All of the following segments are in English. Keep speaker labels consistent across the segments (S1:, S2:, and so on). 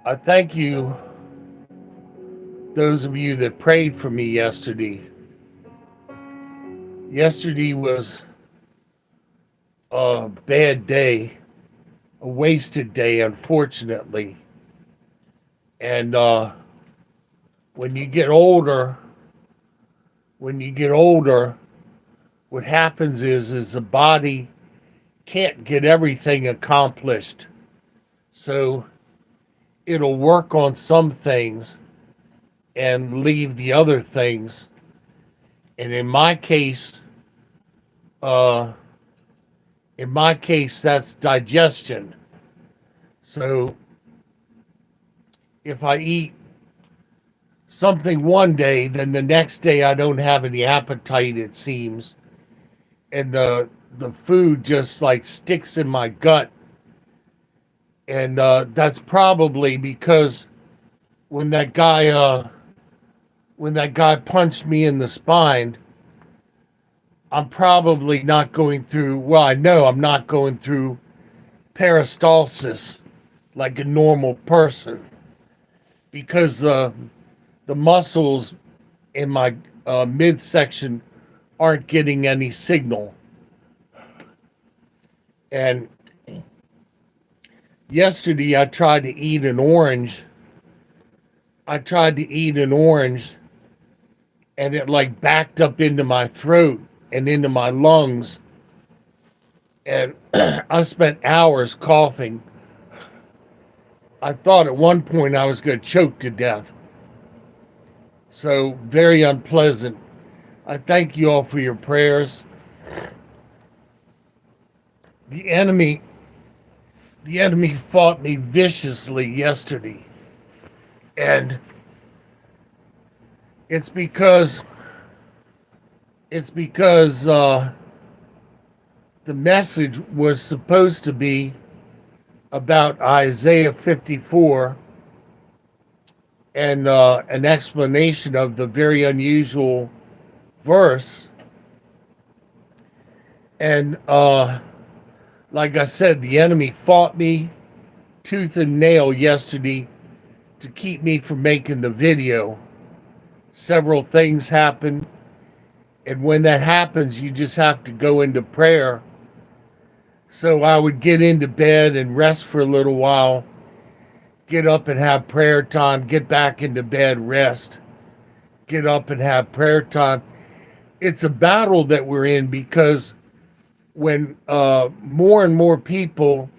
S1: I thank you, those of you that prayed for me yesterday. Yesterday was a bad day, a wasted day, unfortunately. And when you get older, when you get older, what happens is the body can't get everything accomplished. So it'll work on some things and leave the other things. And uh, in my case, that's digestion. So if I eat something one day, then the next day I don't have any appetite, it seems. And the food just like sticks in my gut. And that's probably because when that guy when that guy punched me in the spine, I'm probably not going through, well, I know I'm not going through peristalsis like a normal person because the muscles in my midsection aren't getting any signal. And yesterday I tried to eat an orange. I tried to eat an orange and it like backed up into my throat and into my lungs. And I spent hours coughing. I thought at one point I was going to choke to death. So very unpleasant. I thank you all for your prayers. The enemy, the enemy fought me viciously yesterday. And it's because the message was supposed to be about Isaiah 54 and an explanation of the very unusual verse. And like I said, the enemy fought me tooth and nail yesterday to keep me from making the video. Several things happened. And when that happens, you just have to go into prayer. So I would get into bed and rest for a little while, get up and have prayer time, get back into bed, rest, get up and have prayer time. It's a battle that we're in because when more and more people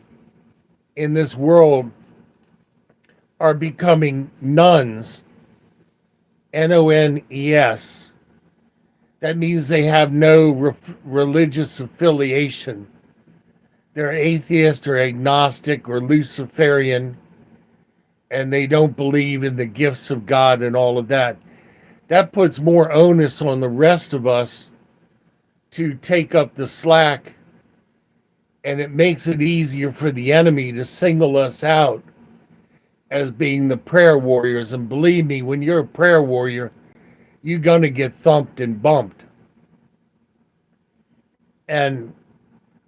S1: in this world are becoming nuns, Nones, that means they have no religious affiliation. They're atheist or agnostic or Luciferian, and they don't believe in the gifts of God and all of that. That puts more onus on the rest of us to take up the slack, and it makes it easier for the enemy to single us out as being the prayer warriors. And believe me, when you're a prayer warrior, you're going to get thumped and bumped. And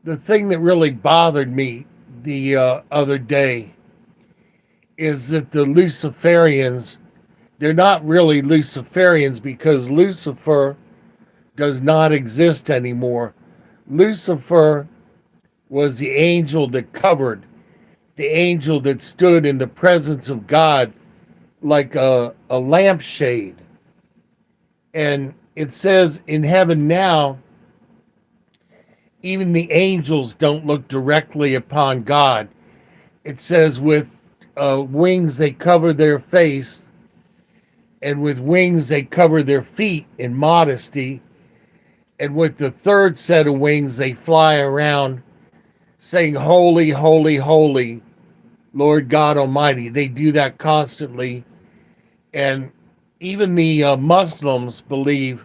S1: the thing that really bothered me the other day is that the Luciferians, they're not really Luciferians because Lucifer does not exist anymore. Lucifer was the angel that covered, the angel that stood in the presence of God like a lampshade. And it says in heaven now, even the angels don't look directly upon God. It says with wings they cover their face, and with wings they cover their feet in modesty, and with the third set of wings they fly around saying, "Holy, holy, holy, Lord God Almighty." They do that constantly. And even the Muslims believe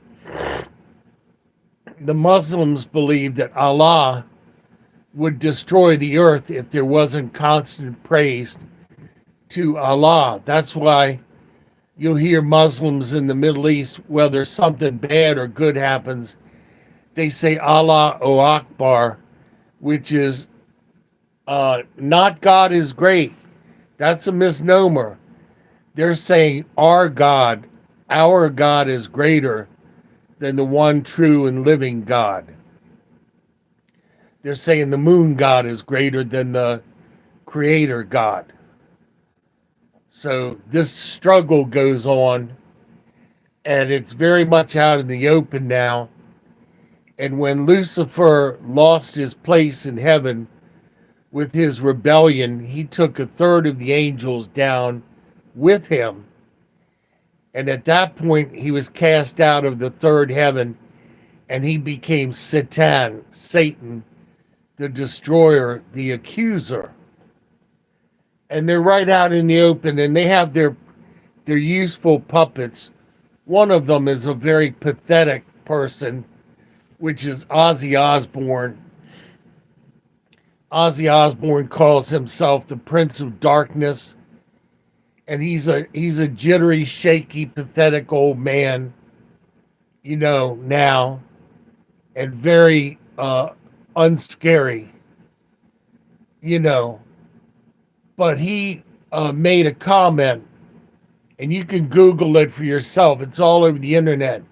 S1: that Allah would destroy the earth if there wasn't constant praise to Allah. That's why you'll hear Muslims in the Middle East, whether something bad or good happens, they say Allahu Akbar, which is not God is great. That's a misnomer. They're saying our God is greater than the one true and living God. They're saying the moon God is greater than the creator God. So this struggle goes on, and it's very much out in the open now. And when Lucifer lost his place in heaven with his rebellion, he took a third of the angels down with him. And at that point, he was cast out of the third heaven, and he became Satan, the destroyer, the accuser. And they're right out in the open, and they have their useful puppets. One of them is a very pathetic person, which is Ozzy Osbourne. Ozzy Osbourne calls himself the Prince of Darkness, and he's a jittery, shaky, pathetic old man, now, and very unscary, But he made a comment, and you can Google it for yourself. It's all over the internet.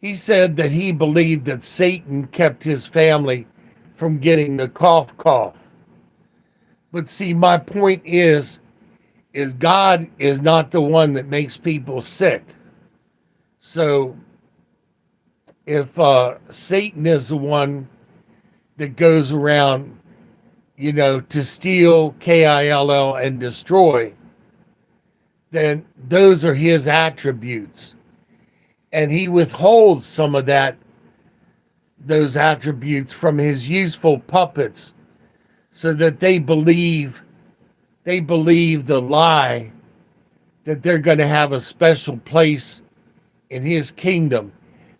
S1: He said that he believed that Satan kept his family from getting the cough. But see, my point is God is not the one that makes people sick. So if Satan is the one that goes around, to steal, KILL, and destroy, then those are his attributes. And he withholds some of those attributes from his useful puppets so that they believe the lie that they're going to have a special place in his kingdom.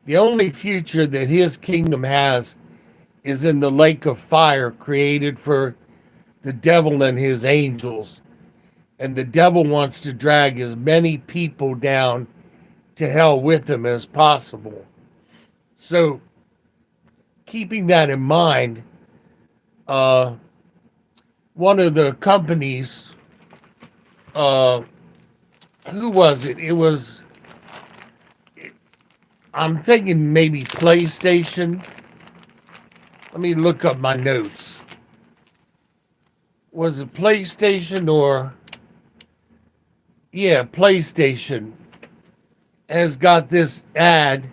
S1: The only future that his kingdom has is in the lake of fire created for the devil and his angels. And the devil wants to drag as many people down to hell with him as possible. So, keeping that in mind, one of the companies, who was it? I'm thinking maybe PlayStation. Let me look up my notes. Was it PlayStation or... Yeah, PlayStation has got this ad,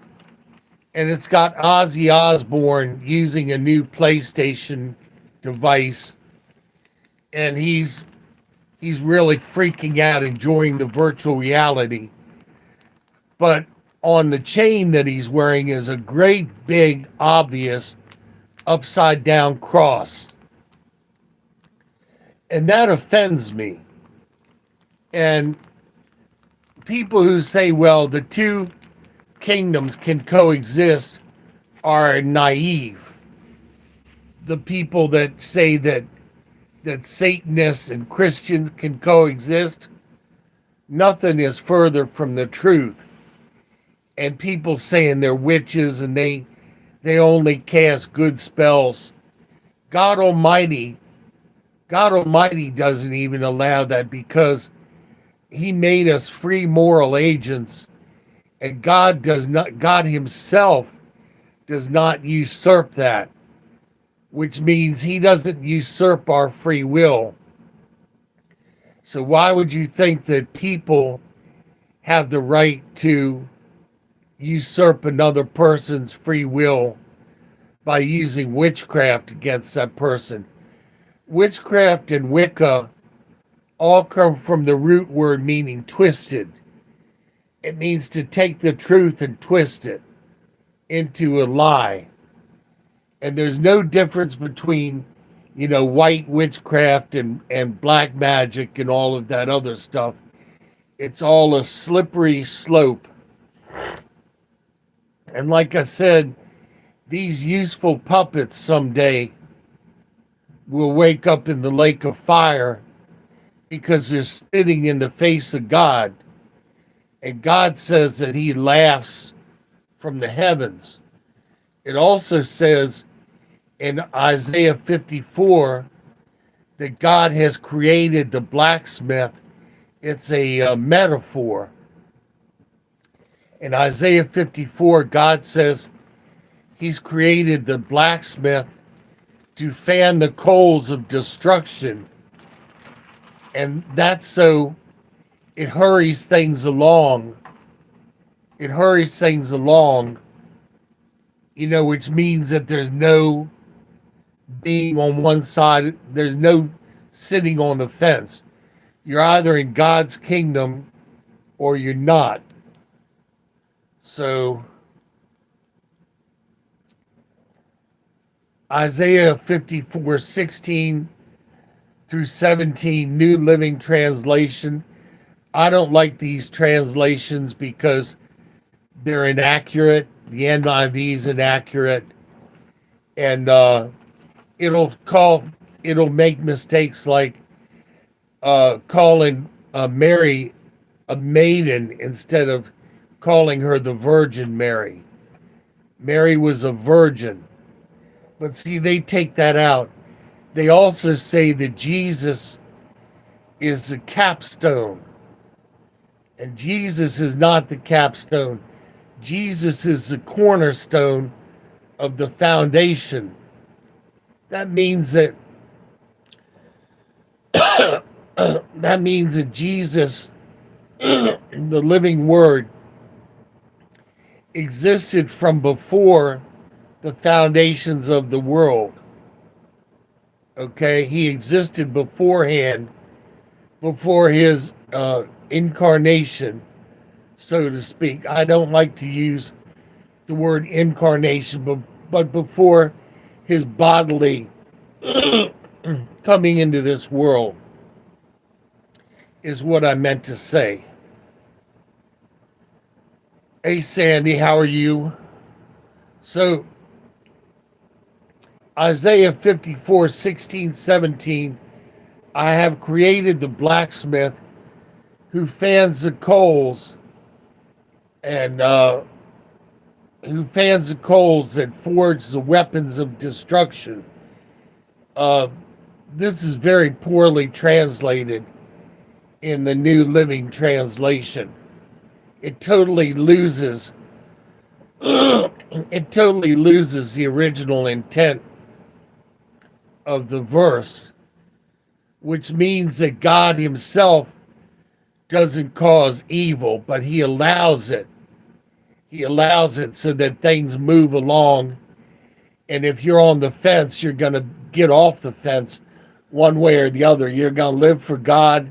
S1: and it's got Ozzy Osbourne using a new PlayStation device, and he's really freaking out, enjoying the virtual reality. But on the chain that he's wearing is a great big obvious upside down cross, and that offends me. And people who say, well, the two kingdoms can coexist are naive. The people that say that Satanists and Christians can coexist, nothing is further from the truth. And people saying they're witches and they only cast good spells. God Almighty doesn't even allow that, because he made us free moral agents, and God himself does not usurp that, which means he doesn't usurp our free will. So why would you think that people have the right to usurp another person's free will by using witchcraft against that person? Witchcraft and Wicca all come from the root word meaning twisted. It means to take the truth and twist it into a lie. And there's no difference between, white witchcraft and black magic and all of that other stuff. It's all a slippery slope. And like I said, these useful puppets someday will wake up in the lake of fire because they're spitting in the face of God. And God says that he laughs from the heavens. It also says in Isaiah 54 that God has created the blacksmith. It's a metaphor. In Isaiah 54, God says he's created the blacksmith to fan the coals of destruction. And that's so it hurries things along. It hurries things along, which means that there's no being on one side, there's no sitting on the fence. You're either in God's kingdom or you're not. So Isaiah 54:16 through 17, New Living Translation. I don't like these translations because they're inaccurate. The NIV is inaccurate, and it'll make mistakes like calling Mary a maiden instead of calling her the Virgin Mary. Mary was a virgin. But see, they take that out. They also say that Jesus is the capstone. And Jesus is not the capstone. Jesus is the cornerstone of the foundation. That means that Jesus, the living word, existed from before the foundations of the world. Okay, he existed beforehand, before his incarnation, so to speak. I don't like to use the word incarnation, but before his bodily coming into this world is what I meant to say. Hey, Sandy, how are you? So, Isaiah 54:16, 17, I have created the blacksmith who fans the coals and who fans the coals that forge the weapons of destruction. This is very poorly translated in the New Living Translation. It totally loses the original intent of the verse, which means that God himself doesn't cause evil, but he allows it. He allows it so that things move along. And if you're on the fence, you're going to get off the fence one way or the other. You're going to live for God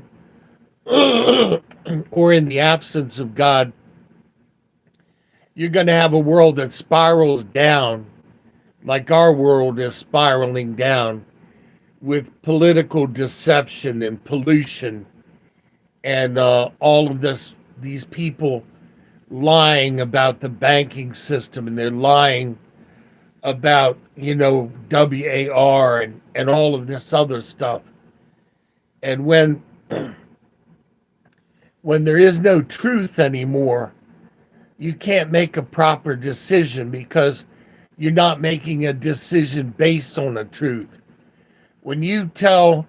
S1: or in the absence of God. You're going to have a world that spirals down like our world is spiraling down with political deception and pollution and all of these people lying about the banking system, and they're lying about, WAR and all of this other stuff. And when there is no truth anymore, you can't make a proper decision because you're not making a decision based on a truth. When you tell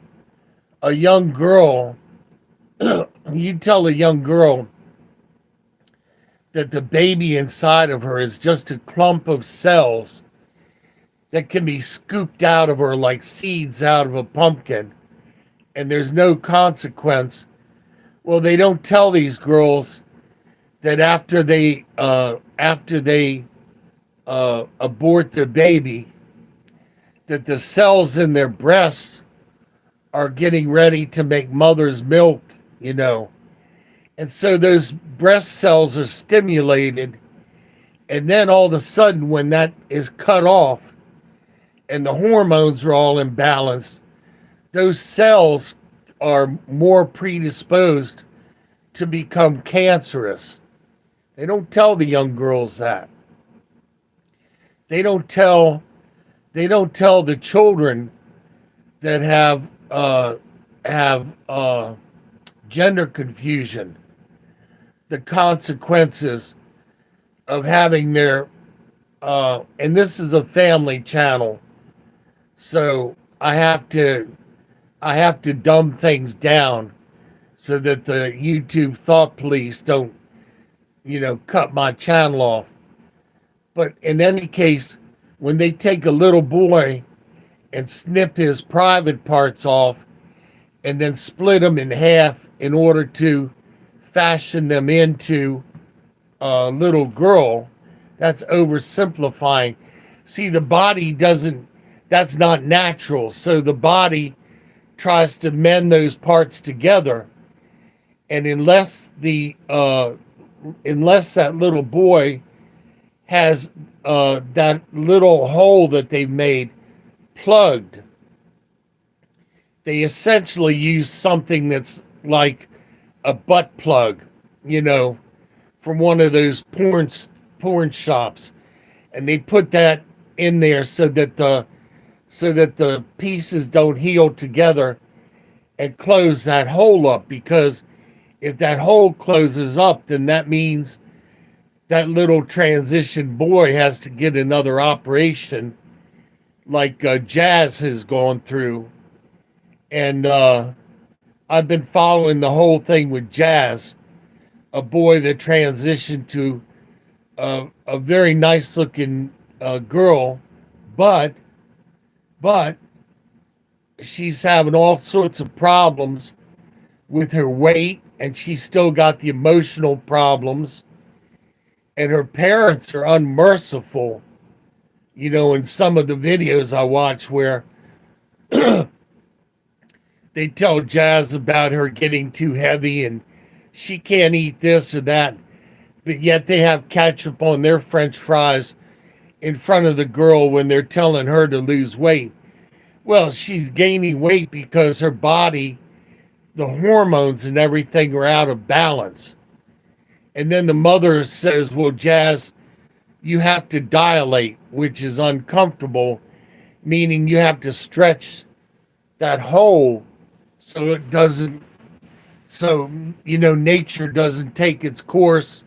S1: a young girl, that the baby inside of her is just a clump of cells that can be scooped out of her like seeds out of a pumpkin, and there's no consequence. Well, they don't tell these girls that after they abort their baby, that the cells in their breasts are getting ready to make mother's milk, And so those breast cells are stimulated, and then all of a sudden, when that is cut off and the hormones are all imbalanced, those cells are more predisposed to become cancerous. They don't tell the young girls that. They don't tell the children that have gender confusion the consequences of having their and this is a family channel, so I have to I have to dumb things down so that the YouTube thought police don't, cut my channel off. But in any case, when they take a little boy and snip his private parts off and then split them in half in order to fashion them into a little girl, that's oversimplifying. See, the body doesn't, that's not natural. So the body tries to mend those parts together. And unless that little boy has that little hole that they've made plugged, they essentially use something that's like a butt plug, from one of those porn shops, and they put that in there so that the pieces don't heal together and close that hole up. Because if that hole closes up, then that means that little transition boy has to get another operation, like Jazz has gone through. And I've been following the whole thing with Jazz, a boy that transitioned to a very nice looking girl, but she's having all sorts of problems with her weight, and she's still got the emotional problems, and her parents are unmerciful, in some of the videos I watch, where they tell Jazz about her getting too heavy and she can't eat this or that, but yet they have ketchup on their French fries in front of the girl when they're telling her to lose weight. Well, she's gaining weight because her body, the hormones and everything are out of balance. And then the mother says, well, Jazz, you have to dilate, which is uncomfortable, meaning you have to stretch that hole so it doesn't, nature doesn't take its course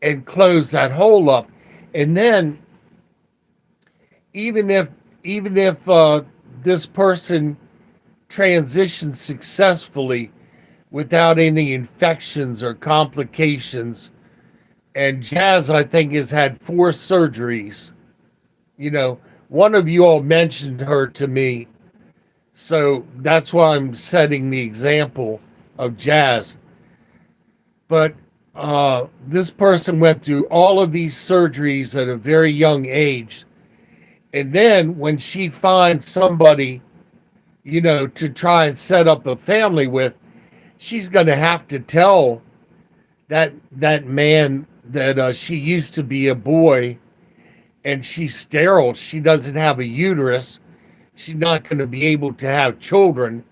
S1: and close that hole up. And then even if this person transitions successfully without any infections or complications, and Jazz, I think, has had 4 surgeries. One of you all mentioned her to me, so that's why I'm setting the example of Jazz. But this person went through all of these surgeries at a very young age. And then when she finds somebody, to try and set up a family with, she's going to have to tell that man that she used to be a boy and she's sterile. She doesn't have a uterus. She's not going to be able to have children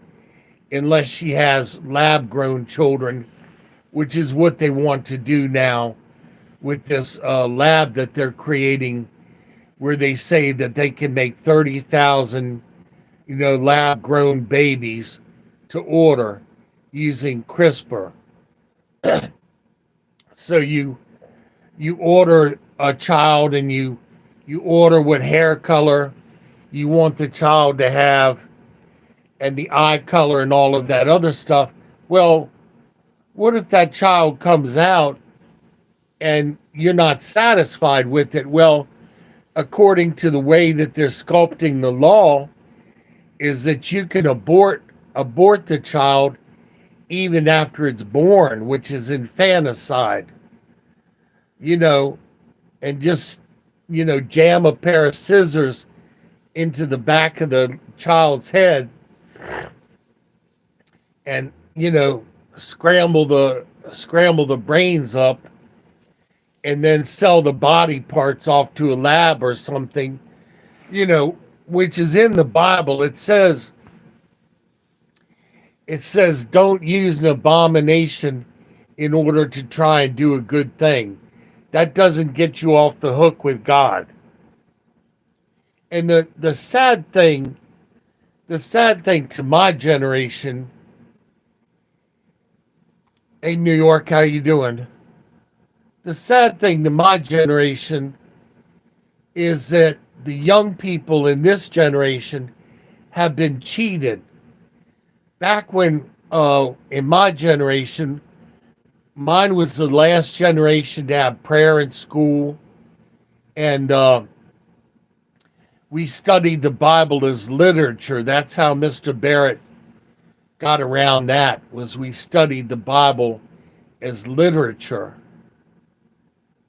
S1: unless she has lab-grown children, which is what they want to do now with this lab that they're creating, where they say that they can make 30,000, lab-grown babies to order using CRISPR. So you order a child and you order what hair color you want the child to have and the eye color and all of that other stuff. Well, what if that child comes out and you're not satisfied with it? Well, according to the way that they're sculpting the law, is that you can abort the child even after it's born, which is infanticide, and just, jam a pair of scissors into the back of the child's head and, scramble the brains up and then sell the body parts off to a lab or something, which is in the Bible. It says, don't use an abomination in order to try and do a good thing. That doesn't get you off the hook with God. And the sad thing to my generation, hey, New York, how you doing? The sad thing to my generation is that the young people in this generation have been cheated. back when in my generation, mine was the last generation to have prayer in school, and we studied the Bible as literature. That's how Mr. Barrett got around that, was we studied the Bible as literature.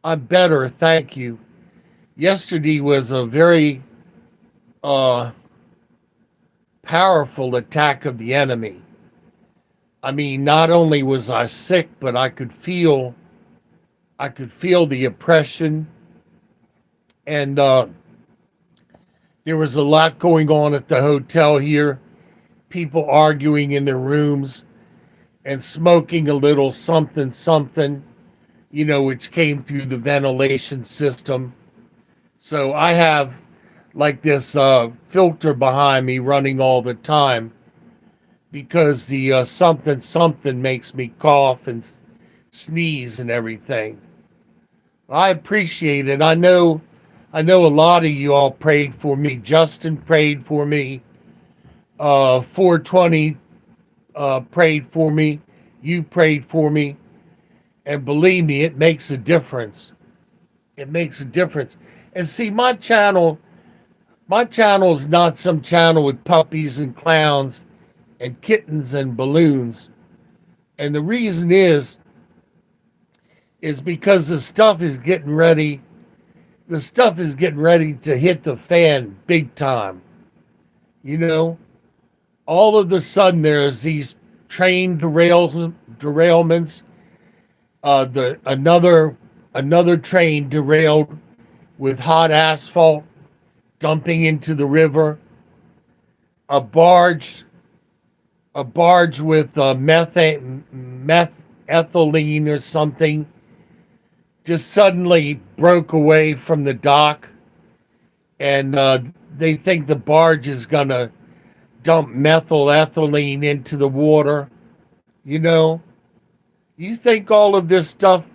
S1: I'm better, thank you. Yesterday was a very powerful attack of the enemy. I mean, not only was I sick, but I could feel the oppression, and there was a lot going on at the hotel here. People arguing in their rooms and smoking a little something, something, which came through the ventilation system. So I have like this filter behind me running all the time because the something, something makes me cough and sneeze and everything. I appreciate it. I know a lot of you all prayed for me. Justin prayed for me. 420 prayed for me. You prayed for me. And believe me, it makes a difference. It makes a difference. And see, my channel is not some channel with puppies and clowns and kittens and balloons. And the reason is because the stuff is getting ready to hit the fan big time. All of a sudden there's these train derailments. Another train derailed with hot asphalt dumping into the river. A barge with methylene or something just suddenly broke away from the dock, and they think the barge is gonna dump methylethylene into the water. You think all of this stuff,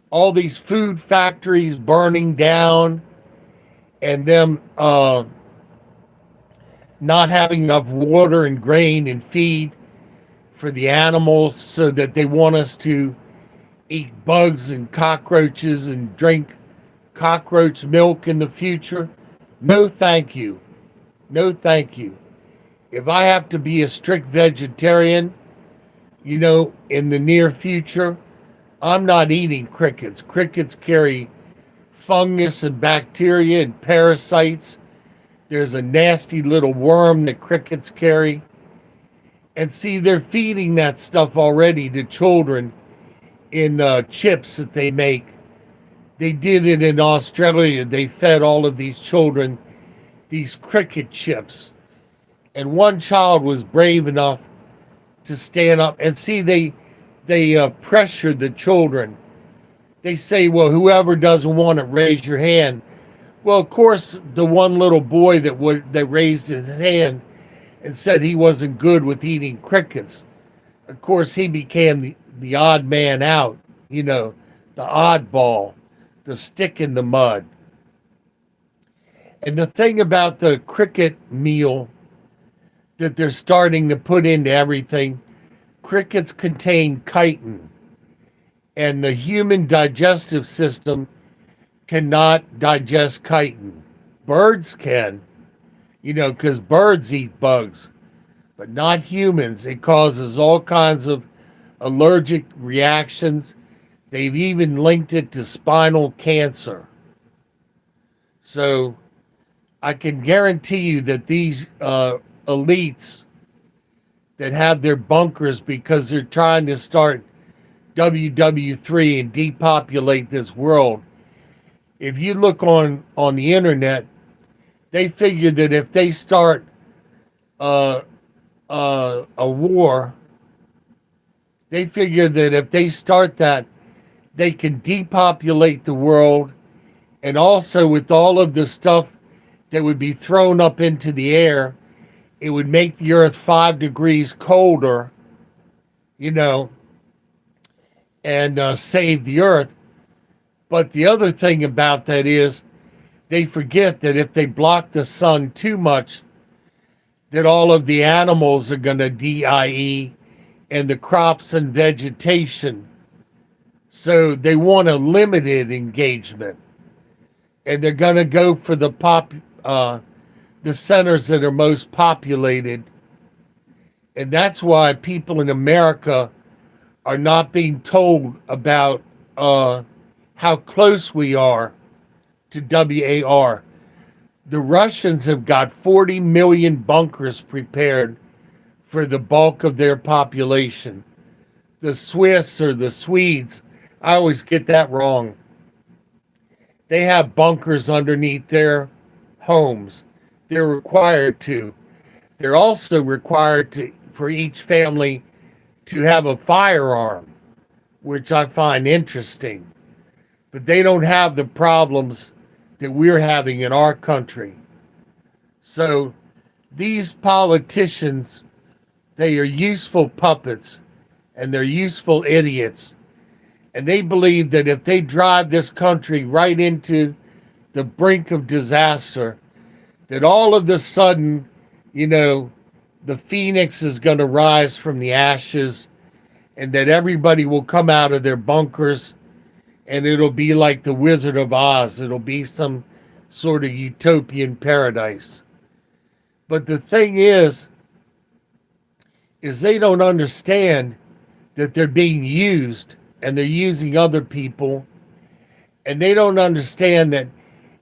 S1: all these food factories burning down, and them not having enough water and grain and feed for the animals, so that they want us to eat bugs and cockroaches and drink cockroach milk in the future? No, thank you. No, thank you. If I have to be a strict vegetarian, in the near future, I'm not eating crickets. Crickets carry fungus and bacteria and parasites. There's a nasty little worm that crickets carry. And see, they're feeding that stuff already to children in chips that they make. They did it in Australia. They fed all of these children these cricket chips. And one child was brave enough to stand up. And see, they pressured the children. They say, well, whoever doesn't want it, raise your hand. Well, of course, the one little boy that raised his hand and said he wasn't good with eating crickets, of course, he became the odd man out, the oddball, the stick in the mud. And the thing about the cricket meal that they're starting to put into everything, crickets contain chitin, and the human digestive system cannot digest chitin. Birds can, because birds eat bugs, but not humans. It causes all kinds of allergic reactions. They've even linked it to spinal cancer. So I can guarantee you that these elites that have their bunkers because they're trying to start WW3 and depopulate this world. If you look on the internet, they figure that if they start a war, they figure that if they start that, they can depopulate the world, and also with all of the stuff that would be thrown up into the air, it would make the earth 5 degrees colder, and save the earth. But the other thing about that is they forget that if they block the sun too much, that all of the animals are going to die and the crops and vegetation. So they want a limited engagement, and they're going to go for the centers that are most populated. And that's why people in America are not being told about how close we are to WAR. The Russians have got 40 million bunkers prepared for the bulk of their population. The Swiss or the Swedes, I always get that wrong. They have bunkers underneath their homes. They're required to. They're also required to, for each family to have a firearm, which I find interesting. But they don't have the problems that we're having in our country. So these politicians, they are useful puppets and they're useful idiots. And they believe that if they drive this country right into the brink of disaster, that all of a sudden, you know, the phoenix is going to rise from the ashes, and that everybody will come out of their bunkers, and it'll be like the Wizard of Oz. It'll be some sort of utopian paradise. But the thing is they don't understand that they're being used, and they're using other people, and they don't understand that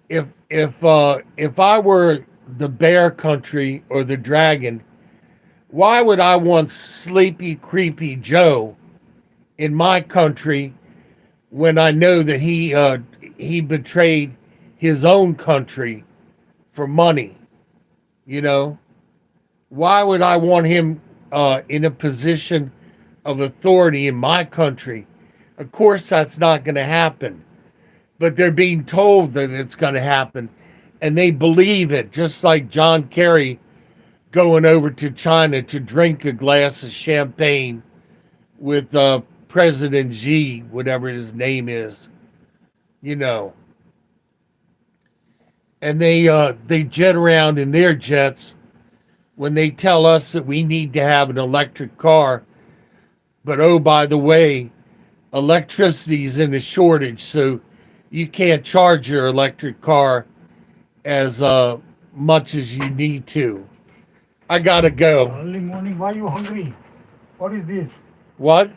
S1: if I were the bear country or the dragon, why would I want sleepy, creepy Joe in my country when I know that he betrayed his own country for money? You know, why would I want him in a position of authority in my country? Of course, that's not going to happen, but they're being told that it's going to happen, and they believe it, just like John Kerry going over to China to drink a glass of champagne with President Xi, whatever his name is, you know. And they jet around in their jets when they tell us that we need to have an electric car. But oh, by the way, electricity's in a shortage, so you can't charge your electric car as much as you need to. I gotta go.
S2: Early morning, why you hungry? What is this?
S1: What?